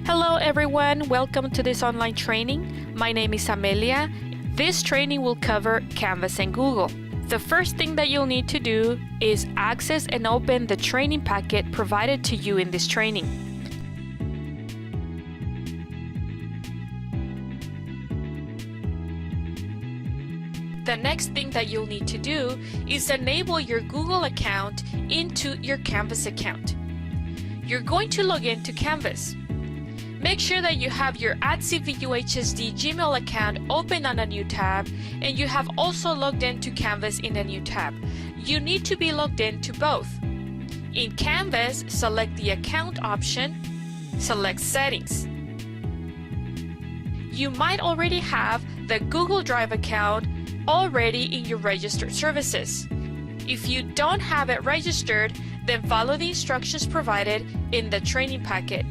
Hello everyone, welcome to this online training. My name is Amelia. This training will cover Canvas and Google. The first thing that you'll need to do is access and open the training packet provided to you in this training. The next thing that you'll need to do is enable your Google account into your Canvas account. You're going to log into Canvas. Make sure that you have your @CVUHSD Gmail account open on a new tab, and you have also logged into Canvas in a new tab. You need to be logged into both. In Canvas, select the account option, select Settings. You might already have the Google Drive account already in your registered services. If you don't have it registered, then follow the instructions provided in the training packet.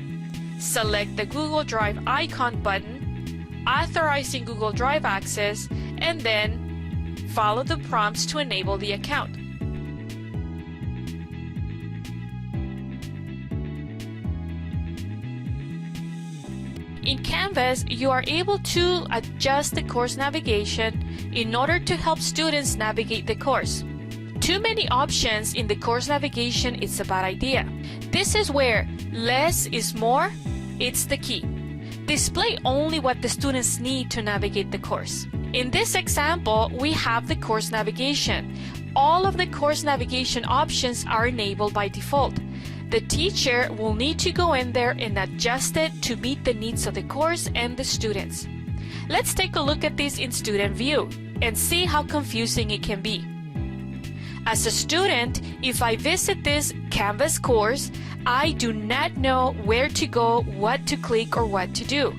Select the Google Drive icon button, authorizing Google Drive access, and then follow the prompts to enable the account. In Canvas, you are able to adjust the course navigation in order to help students navigate the course. Too many options in the course navigation is a bad idea. This is where less is more. It's the key. Display only what the students need to navigate the course. In this example, we have the course navigation. All of the course navigation options are enabled by default. The teacher will need to go in there and adjust it to meet the needs of the course and the students. Let's take a look at this in Student View and see how confusing it can be. As a student, if I visit this Canvas course, I do not know where to go, what to click, or what to do.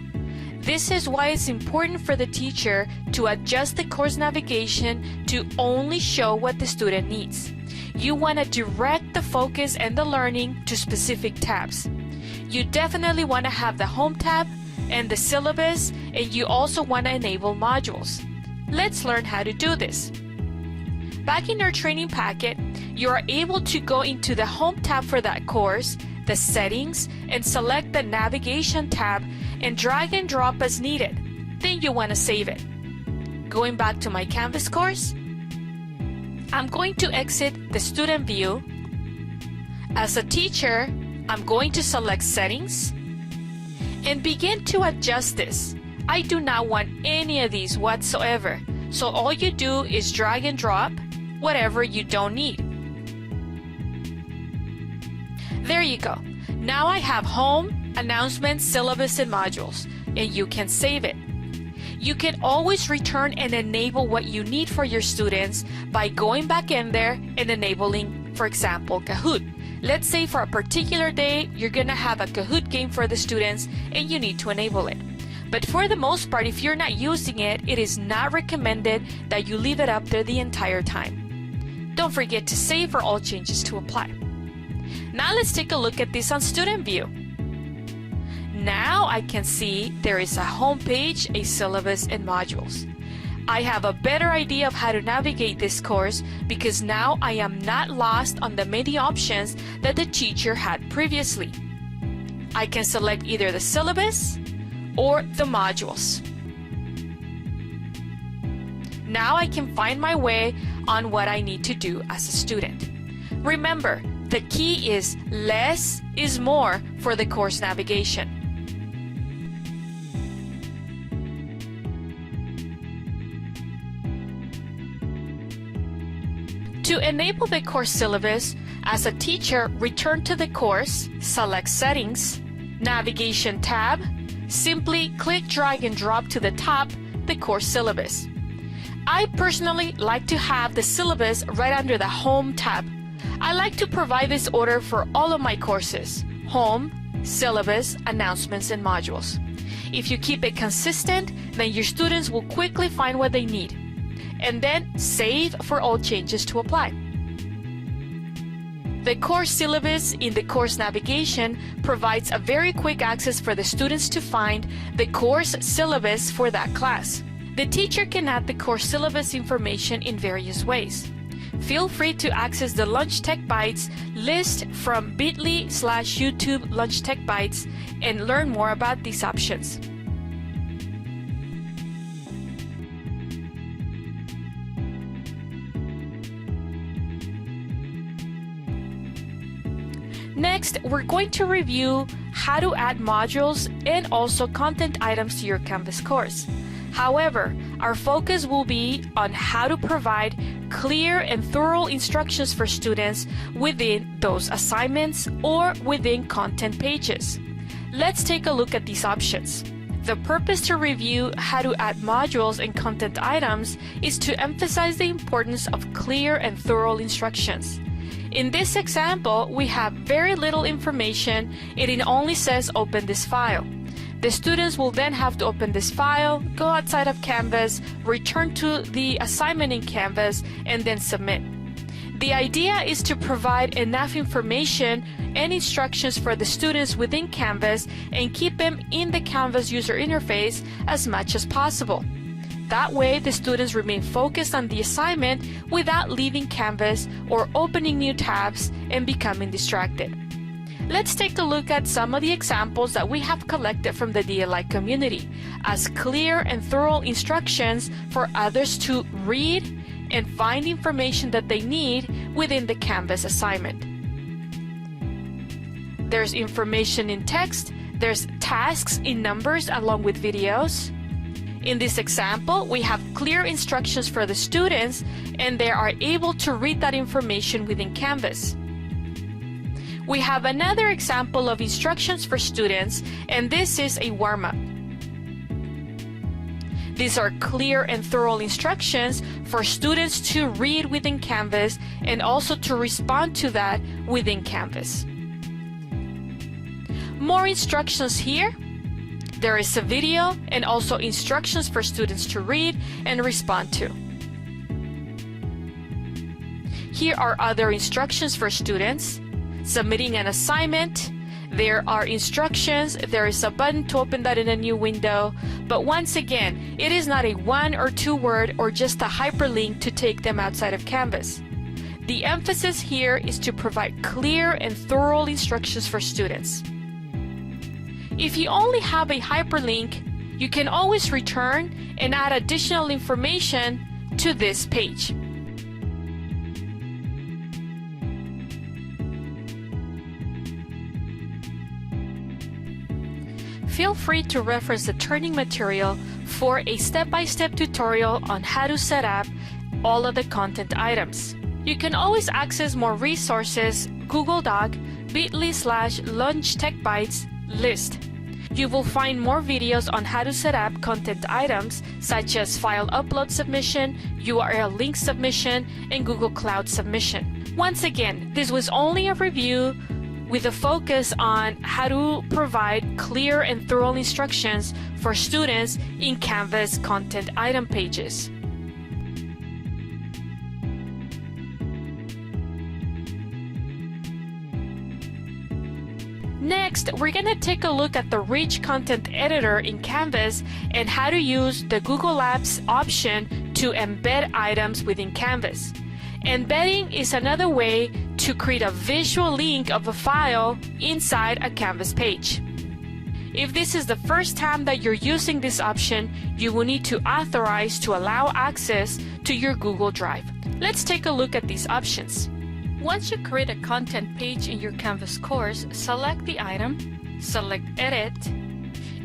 This is why it's important for the teacher to adjust the course navigation to only show what the student needs. You want to direct the focus and the learning to specific tabs. You definitely want to have the Home tab and the syllabus, and you also want to enable modules. Let's learn how to do this. Back in our training packet, you are able to go into the Home tab for that course, the Settings, and select the Navigation tab and drag and drop as needed. Then you want to save it. Going back to my Canvas course, I'm going to exit the Student View. As a teacher, I'm going to select Settings and begin to adjust this. I do not want any of these whatsoever, so all you do is drag and drop whatever you don't need. There you go. Now I have Home, Announcements, Syllabus, and Modules, and you can save it. You can always return and enable what you need for your students by going back in there and enabling, for example, Kahoot. Let's say for a particular day, you're going to have a Kahoot game for the students and you need to enable it. But for the most part, if you're not using it, it is not recommended that you leave it up there the entire time. Don't forget to save for all changes to apply. Now let's take a look at this on Student View. Now I can see there is a home page, a syllabus, and modules. I have a better idea of how to navigate this course because now I am not lost on the many options that the teacher had previously. I can select either the syllabus or the modules. Now I can find my way on what I need to do as a student. Remember, the key is less is more for the course navigation. To enable the course syllabus, as a teacher, return to the course, select Settings, Navigation tab, simply click, drag, and drop to the top the course syllabus. I personally like to have the syllabus right under the Home tab. I like to provide this order for all of my courses: Home, Syllabus, Announcements, and Modules. If you keep it consistent, then your students will quickly find what they need. And then save for all changes to apply. The course syllabus in the course navigation provides a very quick access for the students to find the course syllabus for that class. The teacher can add the course syllabus information in various ways. Feel free to access the Lunch Tech Bytes list from bit.ly/YouTube Lunch Tech Bytes and learn more about these options. Next, we're going to review how to add modules and also content items to your Canvas course. However, our focus will be on how to provide clear and thorough instructions for students within those assignments or within content pages. Let's take a look at these options. The purpose to review how to add modules and content items is to emphasize the importance of clear and thorough instructions. In this example, we have very little information. It only says open this file. The students will then have to open this file, go outside of Canvas, return to the assignment in Canvas, and then submit. The idea is to provide enough information and instructions for the students within Canvas and keep them in the Canvas user interface as much as possible. That way, the students remain focused on the assignment without leaving Canvas or opening new tabs and becoming distracted. Let's take a look at some of the examples that we have collected from the DLI community as clear and thorough instructions for others to read and find information that they need within the Canvas assignment. There's information in text, there's tasks in numbers along with videos. In this example, we have clear instructions for the students and they are able to read that information within Canvas. We have another example of instructions for students, and this is a warm-up. These are clear and thorough instructions for students to read within Canvas and also to respond to that within Canvas. More instructions here. There is a video and also instructions for students to read and respond to. Here are other instructions for students. Submitting an assignment, there are instructions, there is a button to open that in a new window, but once again, it is not a 1 or 2 word or just a hyperlink to take them outside of Canvas. The emphasis here is to provide clear and thorough instructions for students. If you only have a hyperlink, you can always return and add additional information to this page. Feel free to reference the training material for a step-by-step tutorial on how to set up all of the content items. You can always access more resources, Google Doc, bit.ly/LunchTechBytes list. You will find more videos on how to set up content items such as file upload submission, URL link submission, and Google Cloud submission. Once again, this was only a review with a focus on how to provide clear and thorough instructions for students in Canvas content item pages. Next, we're going to take a look at the Rich Content Editor in Canvas and how to use the Google Apps option to embed items within Canvas. Embedding is another way to create a visual link of a file inside a Canvas page. If this is the first time that you're using this option, you will need to authorize to allow access to your Google Drive. Let's take a look at these options. Once you create a content page in your Canvas course, select the item, select Edit.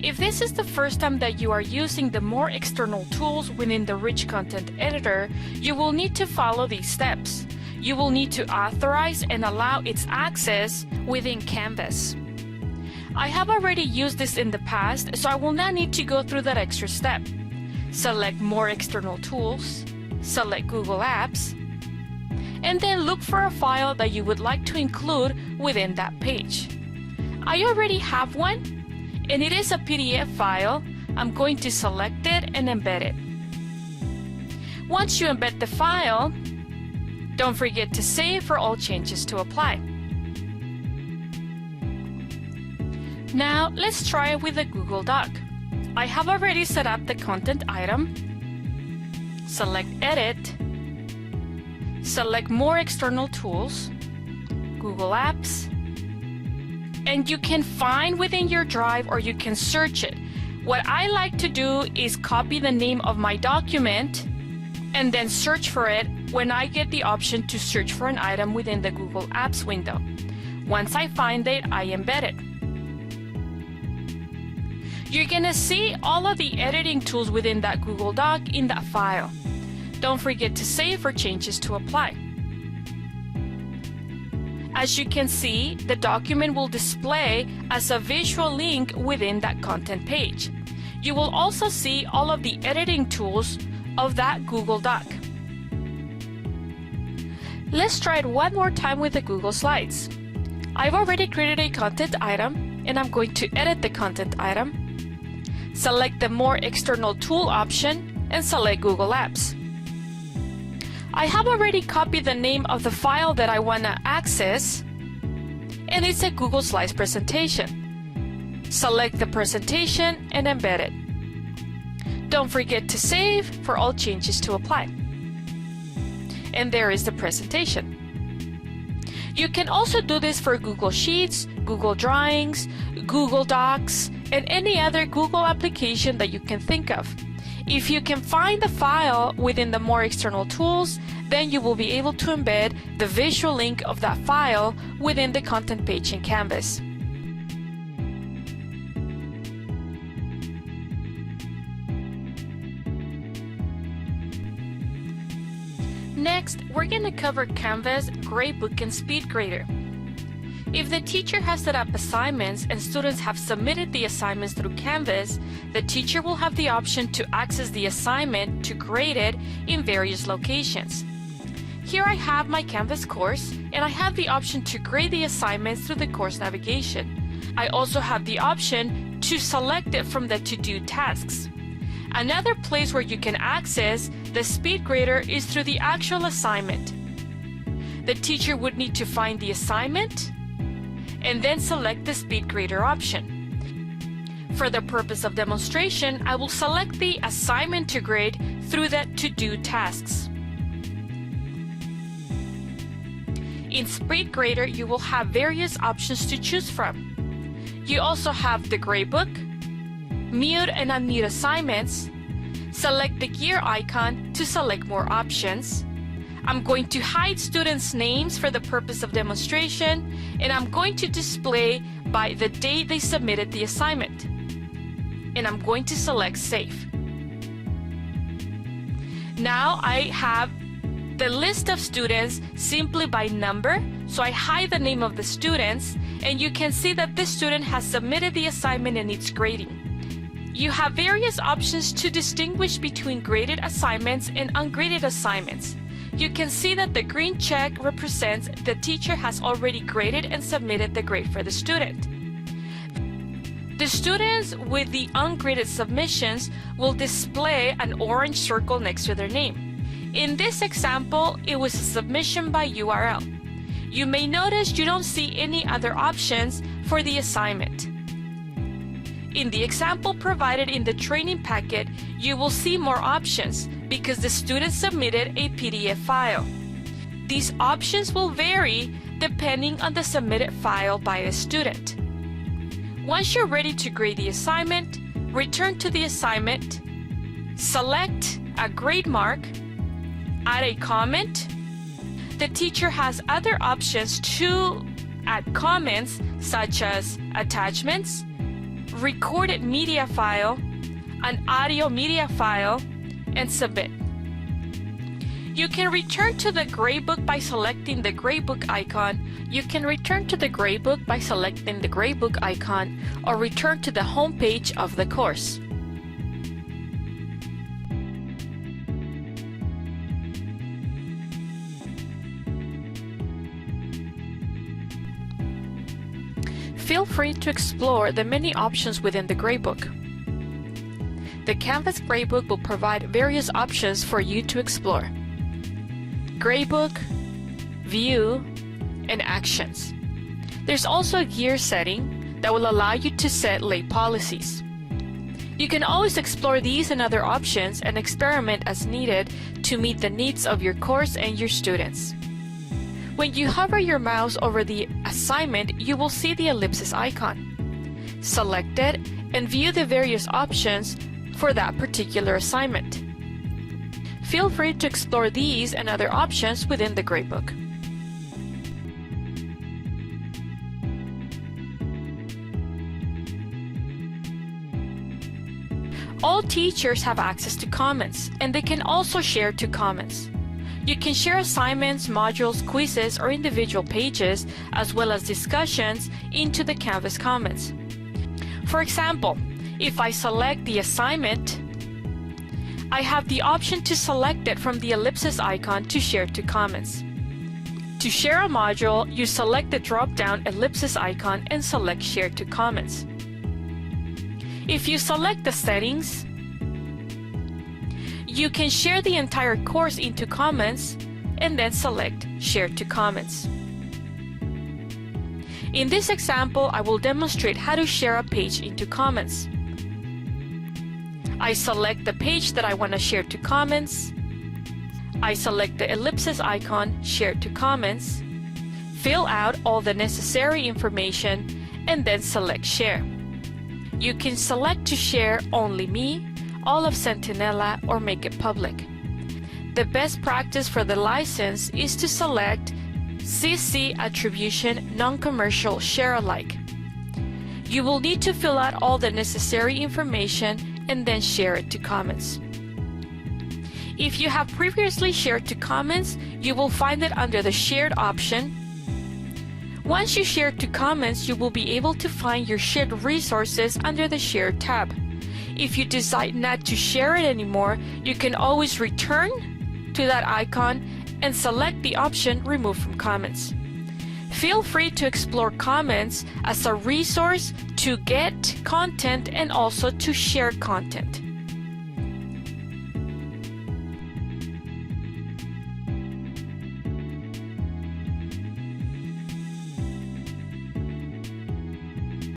If this is the first time that you are using the more external tools within the Rich Content Editor, you will need to follow these steps. You will need to authorize and allow its access within Canvas. I have already used this in the past, so I will not need to go through that extra step. Select More External Tools, select Google Apps, and then look for a file that you would like to include within that page. I already have one, and it is a PDF file. I'm going to select it and embed it. Once you embed the file, don't forget to save for all changes to apply. Now let's try it with a Google Doc. I have already set up the content item. Select Edit. select More External Tools, Google Apps, and you can find within your drive or you can search it. What I like to do is copy the name of my document and then search for it when I get the option to search for an item within the Google Apps window. Once I find it, I embed it. You're gonna see all of the editing tools within that Google Doc in that file. Don't forget to save for changes to apply. As you can see, the document will display as a visual link within that content page. You will also see all of the editing tools of that Google Doc. Let's try it one more time with the Google Slides. I've already created a content item and I'm going to edit the content item. Select the More External Tool option and select Google Apps. I have already copied the name of the file that I want to access, and it's a Google Slides presentation. Select the presentation and embed it. Don't forget to save for all changes to apply. And there is the presentation. You can also do this for Google Sheets, Google Drawings, Google Docs, and any other Google application that you can think of. If you can find the file within the More External Tools, then you will be able to embed the visual link of that file within the content page in Canvas. Next, we're going to cover Canvas, Gradebook, and SpeedGrader. If the teacher has set up assignments and students have submitted the assignments through Canvas, the teacher will have the option to access the assignment to grade it in various locations. Here I have my Canvas course, and I have the option to grade the assignments through the course navigation. I also have the option to select it from the to-do tasks. Another place where you can access the SpeedGrader is through the actual assignment. The teacher would need to find the assignment and then select the SpeedGrader option. For the purpose of demonstration, I will select the assignment to grade through the to-do tasks. In SpeedGrader, you will have various options to choose from. You also have the gradebook, mute and unmute assignments, select the gear icon to select more options. I'm going to hide students' names for the purpose of demonstration, and I'm going to display by the date they submitted the assignment. And I'm going to select Save. Now I have the list of students simply by number, so I hide the name of the students, and you can see that this student has submitted the assignment and it's grading. You have various options to distinguish between graded assignments and ungraded assignments. You can see that the green check represents the teacher has already graded and submitted the grade for the student. The students with the ungraded submissions will display an orange circle next to their name. In this example, it was a submission by URL. You may notice you don't see any other options for the assignment. In the example provided in the training packet, you will see more options because the student submitted a PDF file. These options will vary depending on the submitted file by the student. Once you're ready to grade the assignment, return to the assignment, select a grade mark, add a comment. The teacher has other options to add comments such as attachments, recorded media file, an audio media file, and submit. You can return to the gradebook by selecting the gradebook icon. You can return to the gradebook by selecting the gradebook icon or return to the home page of the course. Feel free to explore the many options within the gradebook. The Canvas gradebook will provide various options for you to explore. Gradebook, View, and Actions. There's also a gear setting that will allow you to set late policies. You can always explore these and other options and experiment as needed to meet the needs of your course and your students. When you hover your mouse over the assignment, you will see the ellipsis icon. Select it and view the various options for that particular assignment. Feel free to explore these and other options within the gradebook. All teachers have access to Commons, and they can also share to Commons. You can share assignments, modules, quizzes, or individual pages, as well as discussions into the Canvas Commons. For example, if I select the assignment, I have the option to select it from the ellipsis icon to share to Commons. To share a module, you select the drop-down ellipsis icon and select Share to Commons. If you select the settings, you can share the entire course into Commons and then select Share to Commons. In this example, I will demonstrate how to share a page into Commons. I select the page that I want to share to Commons. I select the ellipsis icon, Share to Commons, fill out all the necessary information, and then select Share. You can select to share only me, all of Centinela, or make it public. The best practice for the license is to select CC Attribution Non-Commercial Share Alike. You will need to fill out all the necessary information and then share it to Commons. If you have previously shared to Commons, you will find it under the Shared option. Once you share to Commons, you will be able to find your shared resources under the Share tab. If you decide not to share it anymore, you can always return to that icon and select the option Remove from Commons. Feel free to explore Commons as a resource to get content and also to share content.